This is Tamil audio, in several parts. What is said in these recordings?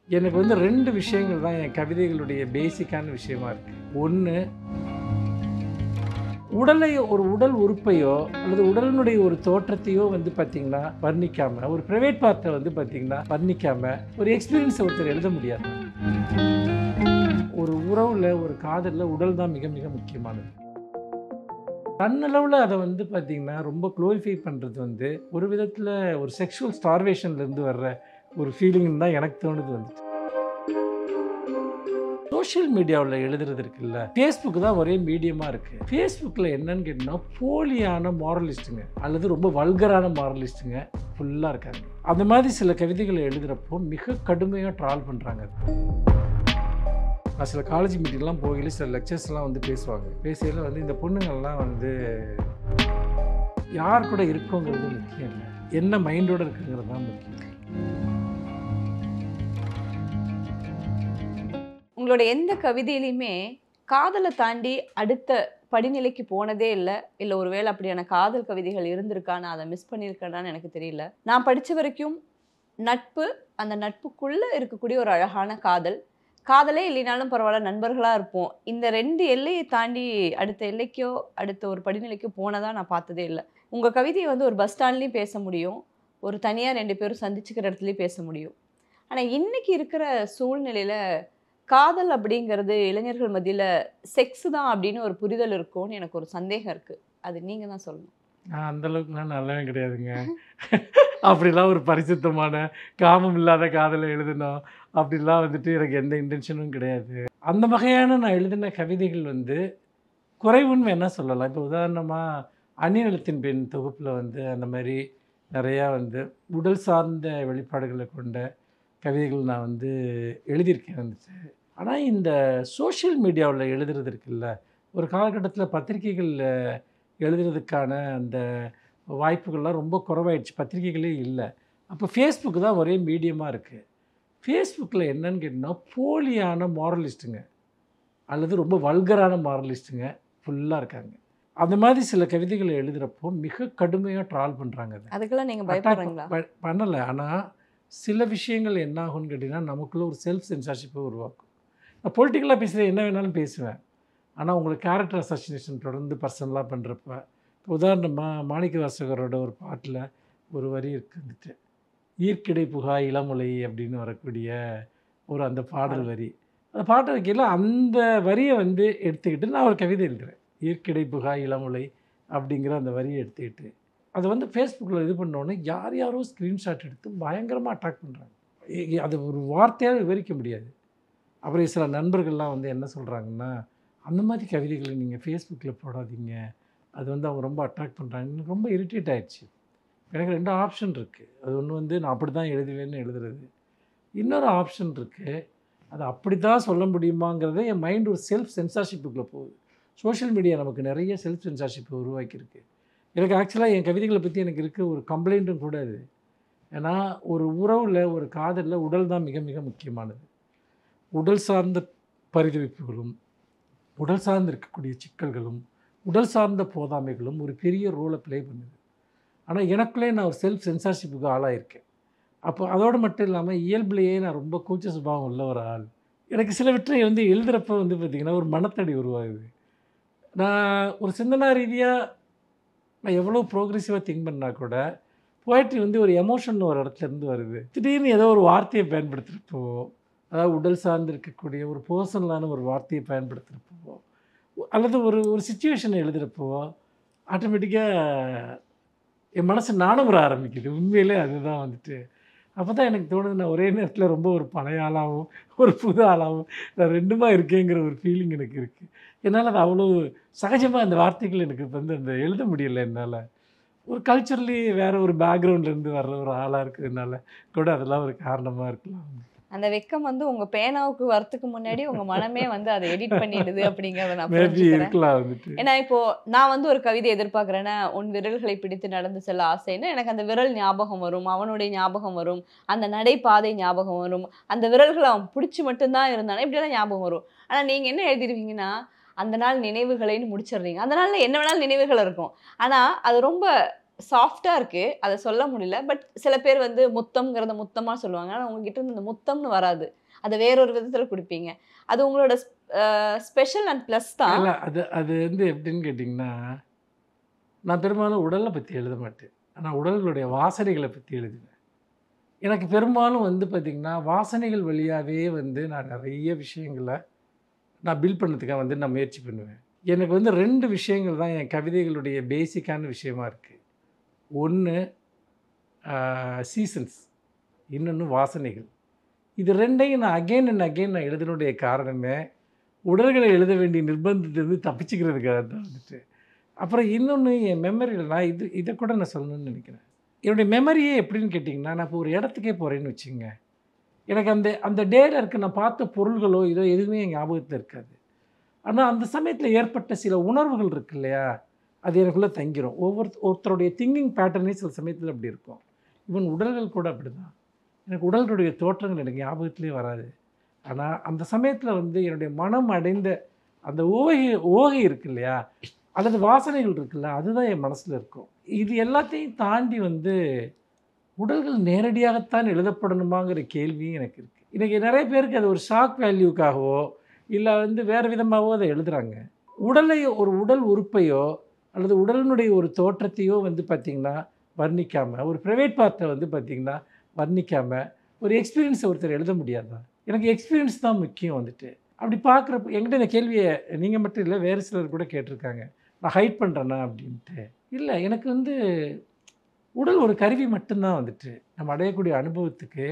எனக்கு வந்து 2 விஷயங்கள் தான் என் கவிதைகளுடைய பேசிக்கான விஷயமா இருக்கு. ஒண்ணு, ஒரு உடல் உறுப்பையோ அல்லது உடலினுடைய ஒரு தோற்றத்தையோ வந்து பார்த்தீங்கன்னா வர்ணிக்காம, ஒரு பிரைவேட் பார்ட்ட வந்து பார்த்தீங்கன்னா வர்ணிக்காம, ஒரு எக்ஸ்பீரியன்ஸ ஒருத்தர் எழுத முடியாது. ஒரு உறவுல, ஒரு காதல்ல உடல் தான் மிக மிக முக்கியமானது. தன்னளவுல அத வந்து பார்த்தீங்கன்னா, ரொம்ப குளோரிஃபை பண்றது வந்து, ஒரு விதத்தில ஒரு செக்சுவல் ஸ்டார்வேஷன்லேருந்து வர்ற ஒரு ஃபீலிங்ன்னு தான் எனக்கு தோணுது வந்துட்டு. சோஷியல் மீடியாவுல எழுதுறது இருக்குல்ல, Facebook தான் ஒரே மீடியமா இருக்கு. Facebookல என்னன்னு கேட்டீங்கன்னா, போலியான மாரலிஸ்ட்டுங்க அல்லது ரொம்ப வல்கரான மாரலிஸ்ட்டுங்க ஃபுல்லா இருக்காங்க. அந்த மாதிரி சில கவிதைகள எழுதுறப்போ மிக கடுமையா ட்ரால் பண்றாங்க. நான் சில காலேஜ் மீட்டிங்லாம் போகையில சில லெக்சர்ஸ்லாம் வந்து பேசுவாங்க. பேசையில வந்து இந்த பொண்ணுங்கள்லாம் வந்து யார் கூட இருக்கோங்கிறது முக்கியம் இல்ல. என்ன மைண்டோட இருக்குங்கிறது தான் முக்கியம். உங்களோட எந்த கவிதையிலயுமே காதல தாண்டி அடுத்த படிநிலைக்கு போனதே இல்ல. இல்ல ஒருவேளை அப்படியான காதல் கவிதைகள் இருந்திருக்கா? நான் அத மிஸ் பண்ணியிருக்கேனான்னு எனக்கு தெரியல. நான் படிச்ச வரைக்கும் நட்பு, அந்த நட்புக்குள்ள இருக்கக்கூடிய ஒரு அழகான காதல். காதலே இல்லைனாலும் பரவால்ல, நண்பர்களா இருப்போம். இந்த 2 எல்லைய தாண்டி அடுத்த எல்லைக்கோ, அடுத்த ஒரு படிநிலைக்கோ போனதா நான் பார்த்ததே இல்ல. உங்க கவிதைய வந்து ஒரு பஸ் ஸ்டாண்ட்லயும் பேச முடியும். ஒரு தனியா 2 பேரும் சந்திச்சுக்கிற இடத்துலயும் பேச முடியும். ஆனா இன்னைக்கு இருக்கிற சூழ்நிலையில காதல் அப்படிங்கிறது இளைஞர்கள் மத்தியில செக்ஸ் தான் அப்படின்னு ஒரு புரிதல் இருக்கும்னு எனக்கு ஒரு சந்தேகம் இருக்கு. அது நீங்க தான் சொல்லணும். நான் அந்த அளவுக்குலாம் நல்லவன் கிடையாதுங்க. அப்படிலாம் ஒரு பரிசுத்தமான, காமம் இல்லாத காதல எழுதணும். அப்படிலாம் வந்துட்டு எனக்கு எந்த இன்டென்ஷனும் கிடையாது. அந்த வகையான நான் எழுதின கவிதைகள் வந்து குறைவுன்னு வேணா சொல்லலாம். இப்போ உதாரணமா "அந்நியநிலத்தின் பெண்" தொகுப்புல வந்து அந்த மாரி நெறையா வந்து உடல் சார்ந்த வெளிப்பாடுகள கொண்ட கவிதைகள் நான் வந்து எழுதியிருக்கேன் வந்துட்டு. ஆனா இந்த சோஷியல் மீடியாவுல எழுதுறது இருக்குல்ல, ஒரு காலகட்டத்தில பத்திரிகைகள்ல எழுதுறதுக்கான அந்த வாய்ப்புகள்லாம் ரொம்ப குறைவாயிடுச்சு. பத்திரிகைகளே இல்ல. அப்போ Facebook தான் ஒரே மீடியமா இருக்கு. Facebookல என்னன்னு கேட்டீங்கன்னா, போலியான மாரலிஸ்ட்டுங்க அல்லது ரொம்ப வல்கரான மாரலிஸ்ட்டுங்க ஃபுல்லா இருக்காங்க. அந்த மாதிரி சில கவிதைகள எழுதுறப்போ மிக கடுமையா ட்ரால் பண்றாங்க அத. அதுக்கெல்லாம் நீங்க அட்டாக் பயப்படுறீங்களா? பண்ணல. ஆனா சில விஷயங்கள் என்ன ஆகும்னு கேட்டீங்கன்னா, நமக்குள்ள ஒரு செல்ஃப் சென்சார்ஷிப்ப உருவாக்கும். நான் பொலிட்டிக்கலா பேசுறேன், என்ன வேணாலும் பேசுவேன். ஆனா உங்களுக்கு கேரக்டர் அசாசினேஷன் தொடர்ந்து பர்சனலா பண்றப்ப, இப்போ உதாரணமா மாணிக்கவாசகரோட ஒரு பாட்டுல ஒரு வரி இருக்கு வந்துட்டு. "ஈர்க்கிடை புகா இளமுலை" அப்படின்னு வரக்கூடிய ஒரு அந்த பாடல் பாடல். வரி. அந்த பாட்ட வைக்கையில அந்த வரிய வந்து எடுத்துக்கிட்டு நான் ஒரு கவிதை எழுதுறேன். "ஈர்க்கிடை புகா இளமுலை" அப்படிங்கிற அந்த வரிய எடுத்துக்கிட்டு, அத வந்து Facebookல இது பண்ணோனே யார் யாரோ ஸ்க்ரீன்ஷாட் எடுத்து பயங்கரமா அட்டாக் பண்றாங்க. அது ஒரு வார்த்தையால விவரிக்க முடியாது. அப்புறம் சில நண்பர்கள்லாம் வந்து என்ன சொல்றாங்கன்னா, "அந்த மாரி கவிதைகள நீங்க Facebookல போடாதீங்க. அது வந்து அவங்க ரொம்ப அட்டாக் பண்றாங்க." எனக்கு ரொம்ப இரிட்டேட் ஆயிடுச்சு. எனக்கு 2 ஆப்ஷன் இருக்கு. அது ஒண்ணு வந்து நான் அப்படித்தான் எழுதுவேன்னு எழுதுறது. இன்னொரு ஆப்ஷன் இருக்கு. அத அப்படித்தான் சொல்ல முடியுமாங்கிறத என் மைண்ட் ஒரு செல்ஃப் சென்சார்ஷிப்புக்குள்ள போகுது. சோஷியல் மீடியா நமக்கு நெறைய செல்ஃப் சென்சார்ஷிப்ப உருவாக்கியிருக்கு. எனக்கு ஆக்சுவலா என் கவிதைகள பத்தி எனக்கு இருக்க ஒரு கம்ப்ளைண்ட்டும் கூட அது. ஏன்னா, ஒரு உறவுல, ஒரு காதல்ல உடல் தான் மிக மிக முக்கியமானது. உடல் சார்ந்த பரிதவிப்புகளும், உடல் சார்ந்து இருக்கக்கூடிய சிக்கல்களும், உடல் சார்ந்த போதாமைகளும் ஒரு பெரிய ரோல ப்ளே பண்ணுது. ஆனா, எனக்குள்ளே நான் ஒரு செல்ஃப் சென்சார்ஷிப்புக்கு ஆளாயிருக்கேன். அப்போ அதோடு மட்டும் இல்லாம, இயல்பிலேயே நான் ரொம்ப கூச்ச சுபாவம் உள்ள ஒரு ஆள். எனக்கு சிலவற்றை வந்து எழுதுறப்ப வந்து பார்த்தீங்கன்னா, ஒரு மனத்தடி உருவாகுது. நான் ஒரு சிந்தனா ரீதியா நான் எவ்வளோ ப்ரோக்ரெசிவா திங்க் பண்ணா கூட, போயட்ரி வந்து ஒரு எமோஷன் ஒரு இடத்துலருந்து வருது. திடீர்னு ஏதோ ஒரு வார்த்தைய பயன்படுத்துறப்போ, அதாவது உடல் சார்ந்து இருக்கக்கூடிய ஒரு பெர்சனலான ஒரு வார்த்தைய பயன்படுத்துறப்போ, அல்லது ஒரு ஒரு சிச்சுவேஷன எழுதுறப்போ, ஆட்டோமேட்டிக்கா என் மனசு நாணமுற ஆரம்பிக்குது. உண்மையிலே அதுதான் வந்துட்டு. அப்பதான் எனக்கு தோணுது, நான் ஒரே நேரத்தில ரொம்ப ஒரு பழைய ஆளாவும், ஒரு புது ஆளாவும் நான் 2மா இருக்கேங்கிற ஒரு ஃபீலிங் எனக்கு இருக்கு. என்னால அது அவ்வளோ சகஜமா அந்த வார்த்தைகள் எனக்கு வந்து அந்த எழுத முடியல என்னால. ஒரு கல்ச்சரலி வேற ஒரு பேக்ரவுண்ட்லேருந்து வர்ற ஒரு ஆளா இருக்கிறதுனால கூட அதெல்லாம் ஒரு காரணமா இருக்கலாம். அந்த வெட்கம் வந்து உங்க பேனாவுக்கு வரத்துக்கு முன்னாடி உங்க மனமே வந்து அத எடிட் பண்ணிடுது அப்படிங்கிறத நான் மேபி புரிஞ்சுக்கிறேன். இருக்கலாம் வந்துட்டு. ஏன்னா இப்போ நான் வந்து ஒரு கவிதை எதிர்பார்க்கிறேன்னா, "உன் விரல்களை பிடித்து நடந்து செல்ல ஆசைன்னா" எனக்கு அந்த விரல் ஞாபகம் வரும். அவனுடைய ஞாபகம் வரும். அந்த நடைபாதை ஞாபகம் வரும். அந்த விரல்கள அவன் பிடிச்சு மட்டும் தான் இருந்தானா, இப்படியெல்லாம் ஞாபகம் வரும். ஆனா நீங்க என்ன எழுதிருவீங்கன்னா, அந்த நாள் நினைவுகளைன்னு முடிச்சிடுறீங்க. அந்த நாள்ல என்ன வேணாலும் நினைவுகள் இருக்கும். ஆனா அது ரொம்ப சாஃப்ட்டா இருக்கு. அத சொல்ல முடியல. பட் சில பேர் வந்து முத்தம்ங்கிறத முத்தமா சொல்லுவாங்க. ஆனா உங்ககிட்ட இருந்து இந்த முத்தம்னு வராது. அத வேற ஒரு விதத்துல குடுப்பீங்க. அது உங்களோட ஸ்பெஷல் அண்ட் பிளஸ் தான். இல்ல அது அது வந்து எப்படின்னு கேட்டிங்கன்னா, நான் பெரும்பாலும் உடல பத்தி எழுத மாட்டேன். ஆனா உடல்களுடைய வாசனைகள பத்தி எழுதுவேன். எனக்கு பெரும்பாலும் வந்து பார்த்தீங்கன்னா, வாசனைகள் வழியாவே வந்து நான் நெறைய விஷயங்கள நான் பில்ட் பண்ணதுக்காக வந்து நான் முயற்சி பண்ணுவேன். எனக்கு வந்து 2 விஷயங்கள் தான் என் கவிதைகளுடைய பேசிக்கான விஷயமா இருக்கு. ஒண்ணு சீசன்ஸ், இன்னொன்னு வாசனைகள். இது 2யும் நான் அகைன் அண்ட் அகைன் நான் எழுதினுடைய காரணமே, உடல்கள எழுத வேண்டிய நிர்பந்தத்திலிருந்து தப்பிச்சுக்கிறதுக்காக தான் வந்துட்டு. அப்புறம் இன்னொன்னு என் மெமரியில நான் இத கூட நான் சொல்லணும்னு நெனைக்கிறேன். என்னுடைய மெமரியே எப்படின்னு கேட்டிங்கன்னா, நான் இப்போ ஒரு இடத்துக்கே போறேன்னு வச்சுக்கங்க. எனக்கு அந்த அந்த டேல இருக்க நான் பார்த்த பொருள்களோ, இதோ எதுவுமே என் ஞாபகத்துல இருக்காது. ஆனா, அந்த சமயத்துல ஏற்பட்ட சில உணர்வுகள் இருக்கு இல்லையா? அது எனக்குள்ள தங்கிரும். ஒருத்தருடைய திங்கிங் பேட்டர்னே சில சமயத்துல அப்படி இருக்கும். ஈவன் உடல்கள் கூட அப்படிதான். எனக்கு உடல்களுடைய தோற்றங்கள் எனக்கு ஞாபகத்திலே வராது. ஆனா, அந்த சமயத்துல வந்து என்னுடைய மனம் அடைந்த அந்த ஓகை இருக்கு இல்லையா? அல்லது வாசனைகள் இருக்குல்ல, அதுதான் என் மனசுல இருக்கும். இது எல்லாத்தையும் தாண்டி வந்து உடல்கள் நேரடியாகத்தான் எழுதப்படணுமாங்கிற கேள்வியும் எனக்கு இருக்கு. இன்னைக்கு நெறைய பேருக்கு அது ஒரு ஷாக் வேல்யூக்காகவோ, இல்ல வந்து வேற விதமாவோ அத எழுதுறாங்க. ஒரு உடல் உறுப்பையோ, அல்லது உடலினுடைய ஒரு தோற்றத்தையோ வந்து பார்த்தீங்கன்னா, வர்ணிக்காம, ஒரு பிரைவேட் பார்ட்ட வந்து பார்த்தீங்கன்னா, வர்ணிக்காம, ஒரு எக்ஸ்பீரியன்ஸ ஒருத்தர் எழுத முடியாதா? எனக்கு எக்ஸ்பீரியன்ஸ் தான் முக்கியம் வந்துட்டு. அப்படி பார்க்குறப்ப என்கிட்ட இந்த கேள்விய நீங்க மட்டும் இல்ல, வேறு சிலர் கூட கேட்டிருக்காங்க. நான் ஹைட் பண்றேனா அப்படின்ட்டு. இல்ல எனக்கு வந்து உடல் ஒரு கருவி மட்டும் தான் வந்துட்டு. நம்ம அடையக்கூடிய அனுபவத்துக்கு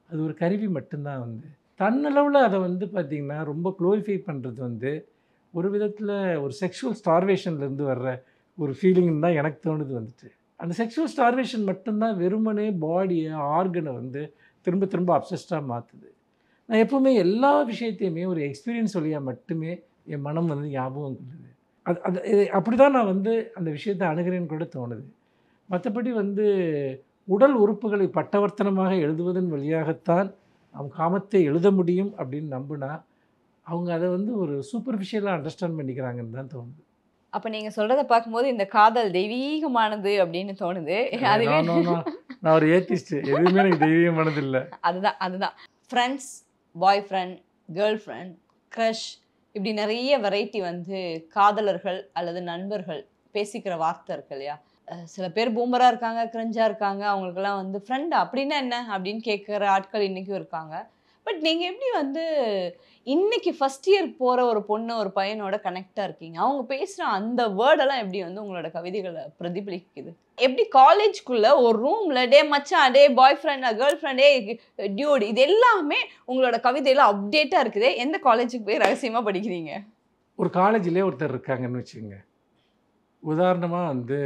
அது ஒரு கருவி மட்டும் தான் வந்து. தன்னளவுல அத வந்து பார்த்தீங்கன்னா, ரொம்ப குளோரிஃபை பண்றது வந்து, ஒரு விதத்தில ஒரு செக்சுவல் ஸ்டார்வேஷன்லேருந்து வர்ற ஒரு ஃபீலிங்ன்னு தான் எனக்கு தோணுது வந்துட்டு. அந்த செக்சுவல் ஸ்டார்வேஷன் மட்டும் தான் வெறுமனே பாடிய, ஆர்கன வந்து திரும்ப திரும்ப அப்சஸ்டா மாத்துது. நான் எப்பவுமே எல்லா விஷயத்தையுமே ஒரு எக்ஸ்பீரியன்ஸ் வழியா மட்டுமே என் மனம் வந்து ஞாபகம் கொள்ளுது. அது அது அப்படிதான் நான் வந்து அந்த விஷயத்த அணுகுறேன்னு கூட தோணுது. மத்தபடி வந்து உடல் உறுப்புகளை பட்டவர்த்தனமாக எழுதுவதன் வழியாகத்தான் நம் காமத்தை எழுத முடியும் அப்படின்னு நம்புனா, அவங்க அத வந்து ஒரு சூப்பர்ஃபிஷியலா அண்டர்ஸ்டாண்ட் பண்ணிக்கிறாங்கன்னு தான் தோணுது. அப்ப நீங்க சொல்றத பார்க்கும்போது இந்த காதல் தெய்வீகமானது அப்படின்னு தோணுது. அதுவே நோ, நோ, நோ. நான் ஒரு ஏத்திஸ்ட். எதுவுமே எனக்கு தெய்வீகமானது இல்ல. அதுதான். ஃப்ரெண்ட்ஸ், பாய் ஃப்ரெண்ட், கேர்ள் ஃப்ரெண்ட், கிரஷ் இப்படி நெறைய வெரைட்டி வந்து காதலர்கள் அல்லது நண்பர்கள் பேசிக்கிற வார்த்தை இருக்கு இல்லையா? சில பேர் பூமரா இருக்காங்க, கிரிஞ்சா இருக்காங்க. அவங்களுக்கெல்லாம் வந்து ஃப்ரெண்டா அப்படின்னா என்ன? அப்படின்னு கேட்கிற ஆட்கள் இன்னைக்கும் இருக்காங்க. பட் நீங்க எப்படி வந்து இன்னைக்கு ஃபர்ஸ்ட் இயர் போற ஒரு பொண்ணு, ஒரு பையனோட கனெக்ட்டா இருக்கீங்க? அவங்க பேசுற அந்த வேர்ட் எல்லாம் எப்படி வந்து உங்களோட கவிதைகள பிரதிபலிக்குது? எப்படி காலேஜ்க்குள்ள ஒரு ரூம்ல டேய் மச்சான், டேய் பாய் ஃப்ரெண்ட், கேர்ள் ஃப்ரெண்ட், டேய் டியூட் இது எல்லாமே உங்களோட கவிதையில அப்டேட்டா இருக்குதே. எந்த காலேஜுக்கு போய் ரகசியமா படிக்கிறீங்க? ஒரு காலேஜ்லயே ஒருத்தர் இருக்காங்கன்னு வச்சுக்கங்க. உதாரணமா வந்து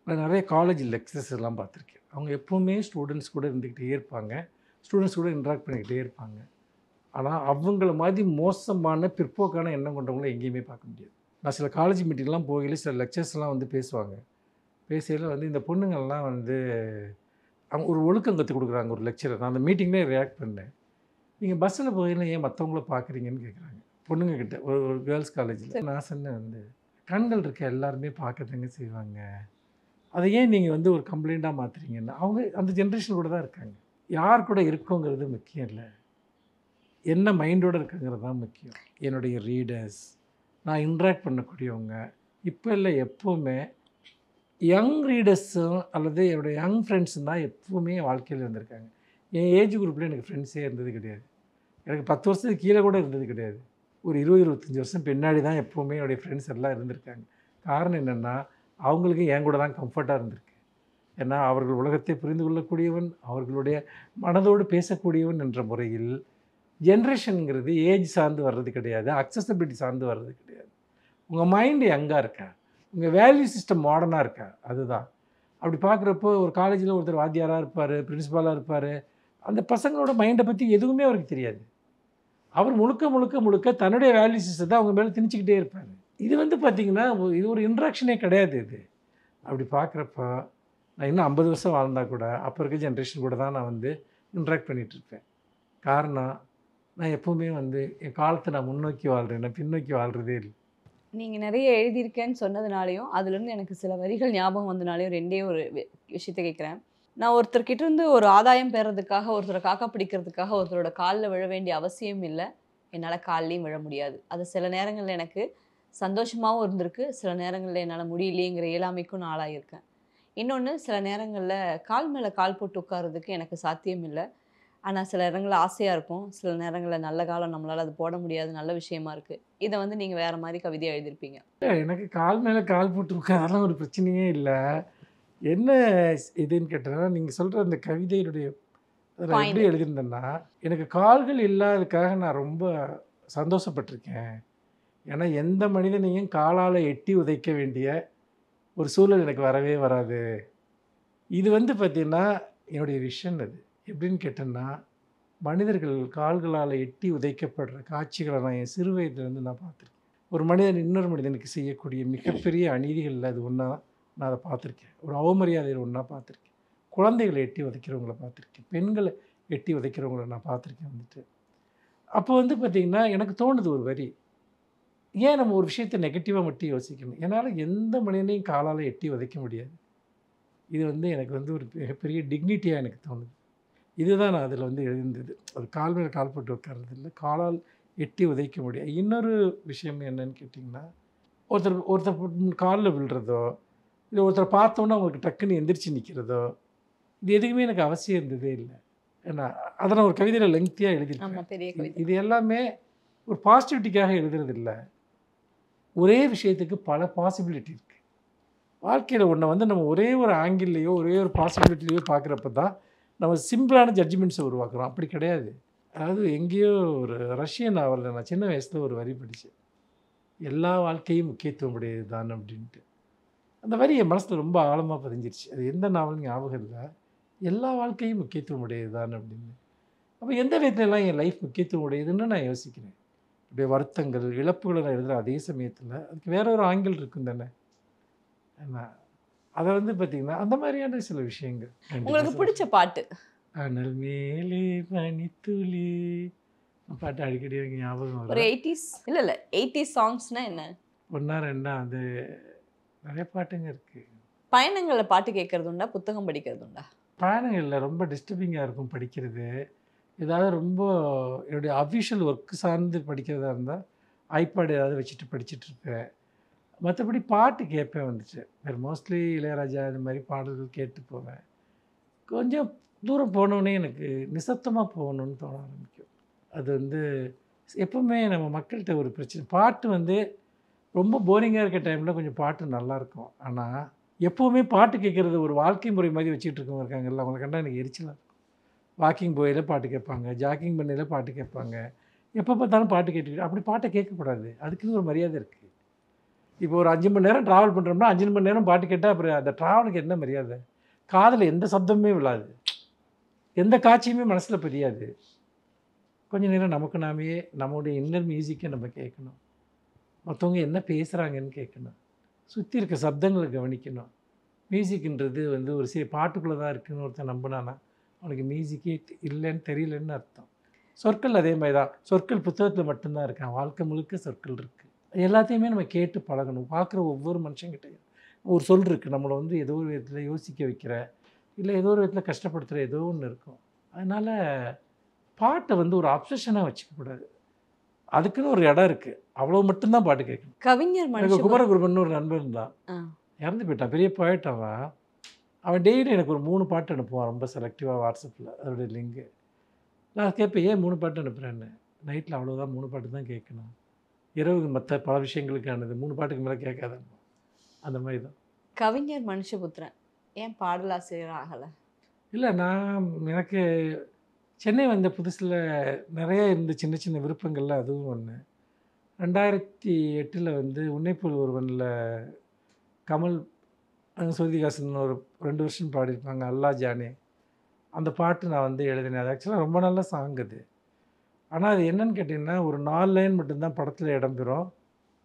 நான் நெறைய காலேஜ் லெக்சரர்ஸ் எல்லாம் பார்த்துருக்கேன். அவங்க எப்பவுமே ஸ்டூடண்ட்ஸ் கூட இருந்துக்கிட்டே இருப்பாங்க. ஸ்டூடண்ட்ஸ் கூட இன்டராக்ட் பண்ணிக்கிட்டே இருப்பாங்க. ஆனா, அவங்கள மாதிரி மோசமான பிற்போக்கான எண்ணம் கொண்டவங்கள எங்கேயுமே பார்க்க முடியாது. நான் சில காலேஜ் மீட்டிங்லாம் போகையில சில லெக்சர்ஸ்லாம் வந்து பேசுவாங்க. பேசையில வந்து இந்த பொண்ணுங்கள்லாம் வந்து அவங்க ஒரு ஒழுக்கம் கத்துக் குடுக்குறாங்க ஒரு லெக்சரர். நான் அந்த மீட்டிங்லயே ரியாக்ட் பண்ணேன். நீங்க பஸ்ஸில போகையில ஏன் மத்தவங்கள பார்க்குறீங்கன்னு கேட்குறாங்க. பொண்ணுங்க கிட்ட ஒரு ஒரு கேர்ல்ஸ் காலேஜ்ல. நான் சொன்னேன் வந்து, கண்கள் இருக்க எல்லாருமே பார்க்கத்தாங்க செய்வாங்க. அத ஏன் நீங்க வந்து ஒரு கம்ப்ளைண்ட்டா மாத்துறீங்கன்னு. அவங்க அந்த ஜெனரேஷன் கூட தான் இருக்காங்க. யார் கூட இருக்கோங்கிறது முக்கியம் இல்ல. என்ன மைண்டோட இருக்குங்கிறது தான் முக்கியம். என்னுடைய ரீடர்ஸ், நான் இன்டராக்ட் பண்ணக்கூடியவங்க, இப்ப இல்ல எப்பவுமே யங் ரீடர்ஸும் அல்லது என்னுடைய யங் ஃப்ரெண்ட்ஸும் தான் எப்பவுமே என் வாழ்க்கையில இருந்திருக்காங்க. என் ஏஜ் குரூப்ல எனக்கு ஃப்ரெண்ட்ஸே இருந்தது கிடையாது. எனக்கு 10 வருஷத்துக்கு கீழ கூட இருந்தது கிடையாது. ஒரு 20, 25 வருஷம் பின்னாடி தான் எப்பவுமே என்னுடைய ஃப்ரெண்ட்ஸ் எல்லாம் இருந்திருக்காங்க. காரணம் என்னன்னா, அவங்களுக்கு என் கூட தான் கம்ஃபர்ட்டா இருந்திருக்கு. ஏன்னா, அவர்கள் உலகத்தை புரிந்து கொள்ளக்கூடியவன், அவர்களுடைய மனதோடு பேசக்கூடியவன் என்ற முறையில், ஜெனரேஷன்ங்கிறது ஏஜ் சார்ந்து வர்றது கிடையாது. அக்சஸபிலிட்டி சார்ந்து வர்றது கிடையாது. உங்க மைண்ட் யங்கா இருக்கா? உங்க வேல்யூ சிஸ்டம் மாடர்னா இருக்கா? அதுதான். அப்படி பார்க்குறப்போ ஒரு காலேஜ்ல ஒருத்தர் வாத்தியாரா இருப்பாரு, பிரின்சிபாலா இருப்பாரு. அந்த பசங்களோட மைண்ட பத்தி எதுவுமே அவருக்கு தெரியாது. அவர் முழுக்க, முழுக்க, முழுக்க தன்னுடைய வேல்யூ சிஸ்டத்த அவங்க மேல திணிச்சுக்கிட்டே இருப்பாரு. இது வந்து பார்த்தீங்கன்னா, இது ஒரு இன்ட்ராக்ஷனே கிடையாது இது. அப்படி பார்க்குறப்ப, நான் இன்னும் 50 வருஷம் வாழ்ந்தா கூட, அப்ப இருக்க ஜெனரேஷன் கூட தான் நான் வந்து இன்ட்ராக்ட் பண்ணிட்டுருப்பேன். காரணம், நான் எப்பவுமே வந்து என் காலத்த நான் முன்னோக்கி வாழ்றேன். நான் பின்னோக்கி வாழ்றதே இல்ல. நீங்கள் நிறைய எழுதியிருக்கேன்னு சொன்னதுனாலையும் அதுலேருந்து எனக்கு சில வரிகள் ஞாபகம் வந்தனாலையும் ரெண்டே ஒரு விஷயத்தை கேட்குறேன். நான் ஒருத்தர்கிட்ட இருந்து ஒரு ஆதாயம் பெறதுக்காக, ஒருத்தரை காக்கா பிடிக்கிறதுக்காக ஒருத்தரோட காலில் விழ வேண்டிய அவசியம் இல்லை. என்னால் கால்லையும் விழ முடியாது. அது சில நேரங்களில் எனக்கு சந்தோஷமாகவும் இருந்திருக்கு. சில நேரங்களில் என்னால் முடியலையேங்கிற இயலாமைக்கும் நான் ஆளாயிருக்கேன். இன்னொன்று, சில நேரங்களில் கால் மேலே கால் போட்டு உட்கார்றதுக்கு எனக்கு சாத்தியம் இல்லை. ஆனா சில நேரங்கள்ல ஆசையா இருக்கும். சில நேரங்கள்ல நல்ல காலம் நம்மளால அது போட முடியாது. நல்ல விஷயமா இருக்கு. இத வந்து நீங்க வேற மாரி கவிதையா எழுதியிருப்பீங்க. எனக்கு கால் மேலே கால் போட்டு உட்காரலாம் ஒரு பிரச்சனையே இல்லை. என்ன இதுன்னு கேட்டேன்னா, நீங்கள் சொல்கிற அந்த கவிதையினுடைய நான் எப்படி பாயிண்ட். எழுதியிருந்தேன்னா, எனக்கு கால்கள் இல்லாததுக்காக நான் ரொம்ப சந்தோஷப்பட்டிருக்கேன். ஏன்னா எந்த மனிதனையும் காலால் எட்டி உதைக்க வேண்டிய ஒரு சூழல் எனக்கு வரவே வராது. இது வந்து பார்த்தீங்கன்னா, என்னுடைய விஷன் அது. எப்படின்னு கேட்டேன்னா, மனிதர்கள் கால்களால் எட்டி உதைக்கப்படுற காட்சிகளை நான் என் சிறு வயதிலேருந்து நான் பார்த்துருக்கேன். ஒரு மனிதன் இன்னொரு மனிதனுக்கு செய்யக்கூடிய மிகப்பெரிய அநீதிகளில் அது ஒன்றா நான் அதை பார்த்துருக்கேன். ஒரு அவமரியாதையில் ஒன்றா பார்த்துருக்கேன். குழந்தைகளை எட்டி உதைக்கிறவங்கள பார்த்துருக்கேன். பெண்களை எட்டி உதைக்கிறவங்கள நான் பார்த்துருக்கேன் வந்துட்டு. அப்போ வந்து பார்த்திங்கன்னா, எனக்கு தோணுது ஒரு வரி. ஏன் நம்ம ஒரு விஷயத்தை நெகட்டிவாக மட்டும் யோசிக்கணும்? என்னால் எந்த மனிதனையும் காலால் எட்டி உதைக்க முடியாது. இது வந்து எனக்கு வந்து ஒரு மிகப்பெரிய டிக்னிட்டியாக எனக்கு தோணுது. இதுதான் நான் அதில் வந்து எழுதியிருந்தது. அது கால் மேலே கால் போட்டு உட்கார்றது இல்லை. காலால் எட்டி உதைக்க முடியாது. இன்னொரு விஷயம் என்னன்னு கேட்டிங்கன்னா, ஒருத்தர் ஒருத்தர் காலில் விழுறதோ, இல்லை ஒருத்தரை பார்த்தோன்னே அவங்களுக்கு டக்குன்னு எந்திரிச்சு நிற்கிறதோ, இது எதுக்குமே எனக்கு அவசியம் இருந்ததே இல்லை. ஏன்னா அதை நான் ஒரு கவிதையில் லெங்க்த்தியாக ஆமா, எழுதியிருக்கேன். பெரிய கவிதை. இது எல்லாமே ஒரு பாசிட்டிவிட்டிக்காக எழுதுறது இல்லை. ஒரே விஷயத்துக்கு பல பாசிபிலிட்டி இருக்குது. வாழ்க்கையில் ஒன்றை வந்து நம்ம ஒரே ஒரு ஆங்கிள்லேயோ ஒரே ஒரு பாசிபிலிட்டிலையோ பார்க்குறப்ப தான் நம்ம சிம்பிளான ஜட்ஜ்மெண்ட்ஸை உருவாக்குறோம். அப்படி கிடையாது. அதாவது எங்கேயோ ஒரு ரஷ்யன் நாவலில் நான் சின்ன வயசில் ஒரு வரி படித்தேன். எல்லா வாழ்க்கையும் முக்கியத்துவம் உடையது தான் அப்படின்ட்டு. அந்த வரி என் மனசில் ரொம்ப ஆழமாக பதிஞ்சிருச்சு. அது எந்த நாவல்னு ஞாபகம் இல்லை. எல்லா வாழ்க்கையும் முக்கியத்துவம் உடையது தான் அப்படின்னு. அப்போ எந்த விதத்துலலாம் என் லைஃப் முக்கியத்துவம் உடையதுன்னு நான் யோசிக்கிறேன். இப்படி வருத்தங்கள் இழப்புகளை நான் எழுதுகிற அதே சமயத்தில் அதுக்கு வேற ஒரு ஆங்கிள் இருக்கும் தானே. ஏன்னா அதை வந்து பார்த்திங்கன்னா அந்த மாதிரியான சில விஷயங்கள் உங்களுக்கு பிடிச்ச பாட்டு? அனல் மேலே பனித்துளி பாட்டு அடிக்கடி எனக்கு ஞாபகம் ஒரு வரும். 80s இல்ல 80s சாங்ஸ்னா என்ன? ஒன்றா ரெண்டா அது நிறைய பாட்டுங்க இருக்குது. பயணங்கள்ல பாட்டு கேட்கறது உண்டா? புத்தகம் படிக்கிறது உண்டா? பயணங்களில் ரொம்ப டிஸ்டர்பிங்காக இருக்கும் படிக்கிறது. ஏதாவது ரொம்ப என்னுடைய அஃபிஷியல் ஒர்க் சார்ந்து படிக்கிறதா இருந்தால் ஐபேட் ஏதாவது வச்சுட்டு படிச்சுட்ருப்பேன். மற்றபடி பாட்டு கேட்பேன் வந்துட்டு. வேறு மோஸ்ட்லி இளையராஜா இது மாதிரி பாடல்கள் கேட்டு போவேன். கொஞ்சம் தூரம் போனோடனே எனக்கு நிசப்தமாக போகணுன்னு தோண ஆரம்பிக்கும். அது வந்து எப்பவுமே நம்ம மக்கள்கிட்ட ஒரு பிரச்சனை. பாட்டு வந்து ரொம்ப போரிங்காக இருக்க டைமில் கொஞ்சம் பாட்டு நல்லாயிருக்கும். ஆனால் எப்போவுமே பாட்டு கேட்குறது ஒரு வாழ்க்கை முறை மாதிரி வச்சுக்கிட்டு இருக்கவங்க இருக்காங்கல்ல, அவங்களை கண்டா எனக்கு எரிச்சலாக இருக்கும். வாக்கிங் போயில பாட்டு கேட்பாங்க, ஜாக்கிங் பண்ணையில் பாட்டு கேட்பாங்க. எப்போ பார்த்தாலும் பாட்டு கேட்டுக்கிட்டு அப்படி பாட்டை கேட்கக்கூடாது. அதுக்குன்னு ஒரு மரியாதை இருக்குது. இப்போ ஒரு 5 மணி நேரம் ட்ராவல் பண்ணுறோம்னா 5 மணி நேரம் பாட்டு கேட்டால் அப்புறம் அந்த ட்ராவலுக்கு என்ன மரியாதை? காதில் எந்த சப்தமுமே விழாது. எந்த காட்சியுமே மனசில் பதியாது. கொஞ்ச நேரம் நமக்கு நாமே நம்மளுடைய இன்னர் மியூசிக்கை நம்ம கேட்கணும். மற்றவங்க என்ன பேசுகிறாங்கன்னு கேட்கணும். சுற்றி இருக்க சப்தங்களை கவனிக்கணும். மியூசிக்ன்றது வந்து ஒரு பாட்டுக்குள்ளே தான் இருக்குதுன்னு ஒருத்தன் நம்பினானா அவனுக்கு மியூசிக்கே இல்லைன்னு தெரியலன்னு அர்த்தம். சொற்கள் அதே மாதிரி தான். சொற்கள் புத்தகத்தில் மட்டும்தான் இருக்கான். வாழ்க்கை முழுக்க சொற்கள் இருக்குது. எல்லாத்தையுமே நம்ம கேட்டு பழகணும். பார்க்குற ஒவ்வொரு மனுஷங்கிட்டையும் ஒரு சொல் இருக்குது. நம்மளை வந்து ஏதோ ஒரு விதத்தில் யோசிக்க வைக்கிற, இல்லை ஏதோ ஒரு விதத்தில் கஷ்டப்படுத்துகிற ஏதோ ஒன்று இருக்கும். அதனால் பாட்டை வந்து ஒரு அப்சஷனாக வச்சுக்கக்கூடாது. அதுக்குன்னு ஒரு இடம் இருக்குது. அவ்வளோ மட்டும்தான் பாட்டு கேட்கணும். கவிஞர் எனக்கு குமரகுருபன் ஒரு நண்பன் இருந்தான். இறந்து போயிட்டான். பெரிய போயிட் அவன். அவன் டெய்லி எனக்கு ஒரு 3 பாட்டு அனுப்புவான். ரொம்ப செலக்டிவாக வாட்ஸ்அப்பில் அதோடைய லிங்கு. நான் கேட்பேன், ஏன் 3 பாட்டு அனுப்புகிறேன்னு. நைட்டில் அவ்வளோதான் 3 பாட்டு தான் கேட்கணும். இரவு மற்ற பல விஷயங்களுக்கானது 3 பாட்டுக்கு மேலே கேட்காத. அந்த மாதிரி தான். கவிஞர் மனுஷபுத்திரன் ஏன் பாடலாசிரியர் ஆகலை? இல்லை, எனக்கு சென்னை வந்த புதுசில் நிறைய இருந்த சின்ன சின்ன விருப்பங்கள்ல அதுவும் ஒன்று. 2008 வந்து உன்னைப்போல் ஒருவனில் கமல் ஸ்ருதிஹாசன் ஒரு 2 வருஷம் பாடியிருப்பாங்க, அல்லா ஜானே. அந்த பாட்டு நான் வந்து எழுதினேன். அது ஆக்சுவலாக ரொம்ப நல்ல சாங் அது. ஆனால் அது என்னன்னு கேட்டிங்கன்னா, ஒரு 4 லைன் மட்டும்தான் படத்தில் இடம்பெறும்.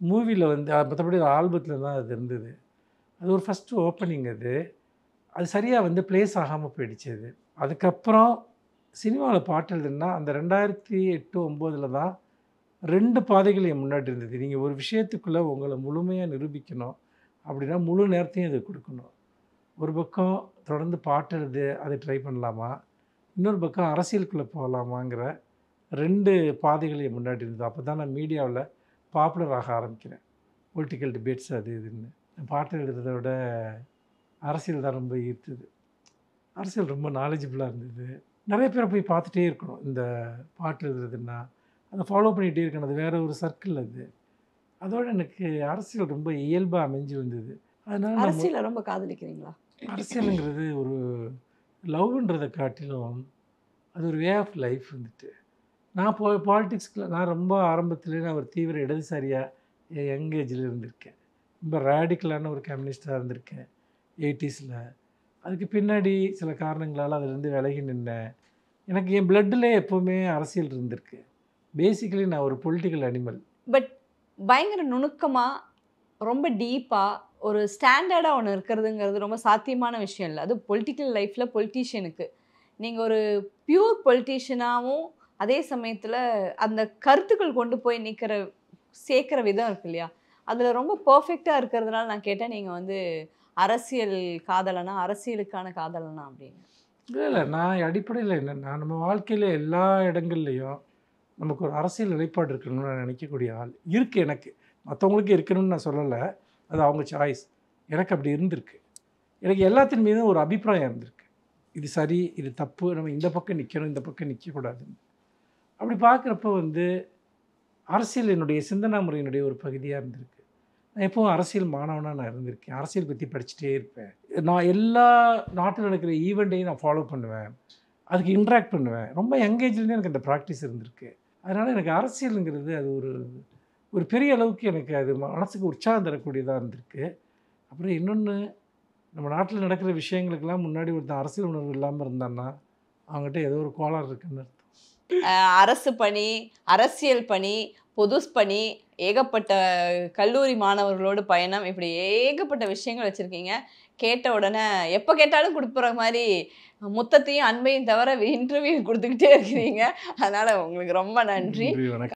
மூவியில் வந்து மற்றபடி ஆல்பத்தில் தான் அது இருந்தது. அது ஒரு ஃபஸ்ட்டு ஓப்பனிங் அது. அது சரியாக வந்து ப்ளேஸ் ஆகாமல் போயிடுச்சு அது. அதுக்கப்புறம் சினிமாவில் பாட்டு எழுதுனா அந்த 2008, 2009 தான் 2 பாதைகள் என் முன்னாடி இருந்தது. நீங்க ஒரு விஷயத்துக்குள்ள உங்கள முழுமையா நிரூபிக்கணும் அப்படின்னா, முழு நேரத்தையும் அதுக்கு குடுக்கணும். ஒரு பக்கம் தொடர்ந்து பாட்டு எழுத அதை ட்ரை பண்ணலாமா? இன்னொரு பக்கம் அரசியலுக்குள்ள போகலாமாங்கிற 2 பாதைகள் என் முன்னாடி இருந்தது. அப்ப தான் நான் மீடியாவுல பாப்புலர் ஆக ஆரம்பிக்கிறேன். பொலிட்டிக்கல் டிபேட்ஸ் அது இதுன்னு. பாட்டு எழுதுறத விட அரசியல் தான் ரொம்ப ஈர்த்தது. அரசியல் ரொம்ப நாலேஜபிளா இருந்தது. நெறைய பேர போய் பார்த்துட்டே இருக்கணும். இந்த பாட்டு எழுதுறதுன்னா, அத ஃபாலோ பண்ணிட்டே இருக்கணும். அது வேற ஒரு சர்க்கிள் அது. அதோட எனக்கு அரசியல் ரொம்ப இயல்பா அமைஞ்சு வந்தது. அதனால நான் அரசியல ரொம்ப காதலிக்கிறீங்களா? அரசியலுங்கிறது ஒரு லவ்ன்றத காட்டிலும், அது ஒரு வே ஆஃப் லைஃப் வந்துட்டு. நான் பாலிடிக்ஸ்ல நான் ரொம்ப ஆரம்பத்திலேயே நான் ஒரு தீவிர இடதுசாரியா என் யங் ஏஜ்ல இருந்திருக்கேன். ரொம்ப ரேடிக்கலான ஒரு கம்யூனிஸ்ட்டா இருந்திருக்கேன் 80ஸ்ல. அதுக்கு பின்னாடி சில காரணங்களால அதிலிருந்து விலகி நின்னேன். எனக்கு என் பிளட்ல எப்பவுமே அரசியல் இருந்திருக்கு. பேசிக்கலி நான் ஒரு பொலிட்டிக்கல் அனிமல். பட் பயங்கர நுணுக்கமா, ரொம்ப டீப்பா, ஒரு ஸ்டாண்டர்டா ஒண்ணு இருக்கிறதுங்கிறது ரொம்ப சாத்தியமான விஷயம் இல்ல. அதுவும் பொலிட்டிக்கல் லைஃப்ல பொலிட்டீஷியனுக்கு. நீங்க ஒரு பியூர் பொலிட்டீஷியனாவும், அதே சமயத்துல அந்த கருத்துக்கள் கொண்டு போய் சேர்க்கிற விதம் இருக்கு இல்லையா? அதுல ரொம்ப பெர்ஃபெக்ட்டா இருக்கிறதுனால நான் கேட்டேன், நீங்க வந்து அரசியல் காதலனா, அரசியலுக்கான காதலனா அப்படின்னு. இல்ல நான் அடிப்படையில என்னன்னா, நம்ம வாழ்க்கையில எல்லா இடங்கள்லயும் நமக்கு ஒரு அரசியல் நிலைப்பாடு இருக்கணும்னு நான் நினைக்கக்கூடிய ஆள். இருக்கு எனக்கு. மத்தவங்களுக்கு இருக்கணும்னு நான் சொல்லல. அது அவங்க சாய்ஸ். எனக்கு அப்படி இருந்திருக்கு. எனக்கு எல்லாத்தின் மீதும் ஒரு அபிப்பிராயம் இருந்திருக்கு. இது சரி, இது தப்பு, நம்ம இந்த பக்கம் நிக்கணும், இந்த பக்கம் நிக்கக்கூடாதுன்னு. அப்படி பார்க்குறப்போ வந்து, அரசியல் என்னுடைய சிந்தனா முறையினுடைய ஒரு பகுதியா இருந்திருக்கு. நான் எப்பவும் அரசியல் மாணவனா நான் இருந்திருக்கேன். அரசியல் பத்தி படிச்சுட்டே இருப்பேன். நான் எல்லா நாட்டில நடக்கிற ஈவெண்ட்டையும் நான் ஃபாலோ பண்ணுவேன். அதுக்கு இன்டராக்ட் பண்ணுவேன். ரொம்ப யங் ஏஜ்லேருந்தே எனக்கு அந்த ப்ராக்டிஸ் இருந்திருக்கு. அதனால எனக்கு அரசியலுங்கிறது அது ஒரு ஒரு பெரிய அளவுக்கு எனக்கு அது மனசுக்கு உற்சாகம் தரக்கூடியதா இருந்திருக்கு. அப்புறம் இன்னொன்னு, நம்ம நாட்டில நடக்கிற விஷயங்களுக்கெல்லாம் முன்னாடி ஒருத்தன் அரசியல் உணர்வு இல்லாம இருந்தான்னா, அவன்கிட்ட ஏதோ ஒரு கோளாறு இருக்குன்னு அர்த்தம். அரசு பணி, அரசியல் பணி, பொதுஸ் பணி, ஏகப்பட்ட கல்லூரி மாணவர்களோடு பயணம், இப்படி ஏகப்பட்ட விஷயங்கள் வச்சிருக்கீங்க. கேட்ட உடனே எப்ப கேட்டாலும் குடுக்குற மாரி முத்தத்தையும், அன்பையும் தவிர இன்டர்வியூ குடுத்துக்கிட்டே இருக்கிறீங்க. அதனால உங்களுக்கு ரொம்ப நன்றி. நன்றி, வணக்கம்.